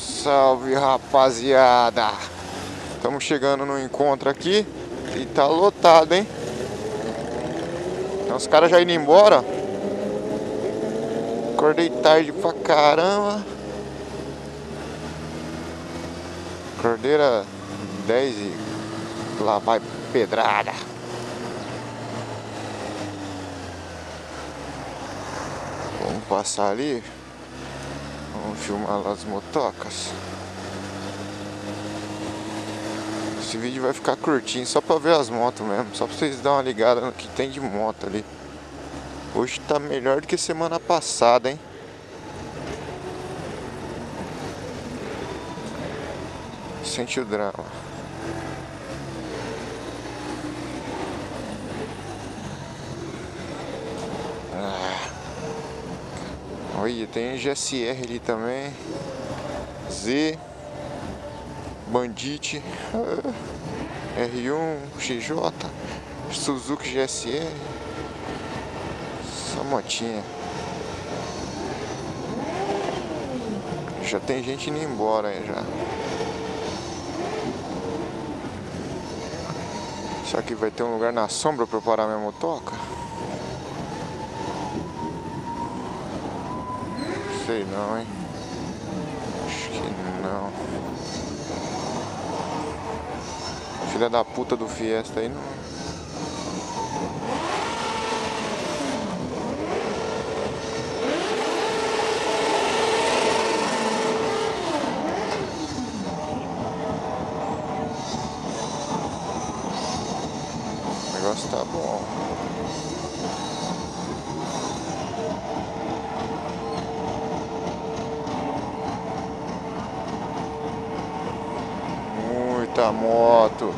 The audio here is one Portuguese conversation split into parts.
Salve, rapaziada! Estamos chegando no encontro aqui e tá lotado, hein? Então, os caras já indo embora. Acordei tarde pra caramba. Acordeira 10 e lá vai pedrada. Vamos passar ali. Vamos filmar lá as motocas. Esse vídeo vai ficar curtinho, só pra ver as motos mesmo. Só pra vocês darem uma ligada no que tem de moto ali. Hoje tá melhor do que semana passada, hein? Sente o drama. Olha, tem GSR ali também. Z, Bandit, R1, XJ, Suzuki GSR. Essa motinha. Já tem gente indo embora aí já. Será que vai ter um lugar na sombra pra eu parar minha motoca? Sei não, hein? Acho que não. Filha da puta do Fiesta aí não. O negócio tá bom. Muita moto.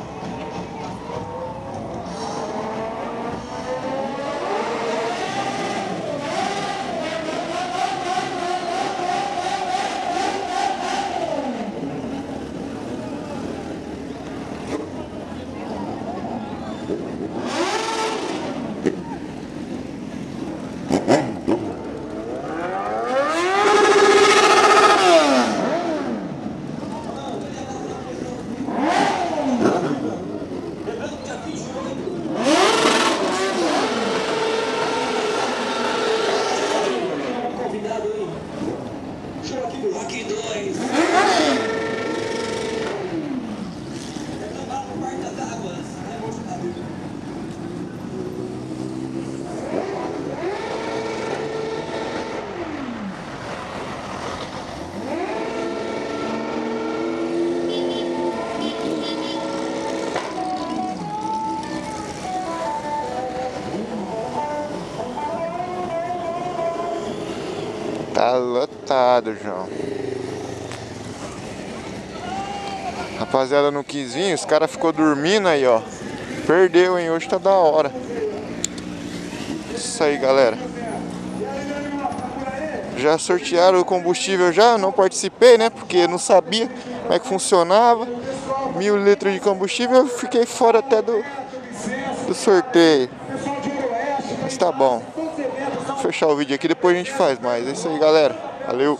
Tá lotado, João. Rapaziada, no 15, os caras ficou dormindo aí, ó. Perdeu, hein? Hoje tá da hora. Isso aí, galera. Já sortearam o combustível já? Não participei, né? Porque não sabia como é que funcionava. 1000 litros de combustível, eu fiquei fora até do sorteio. Mas tá bom. Vou fechar o vídeo aqui, depois a gente faz mais. É isso aí, galera. Valeu.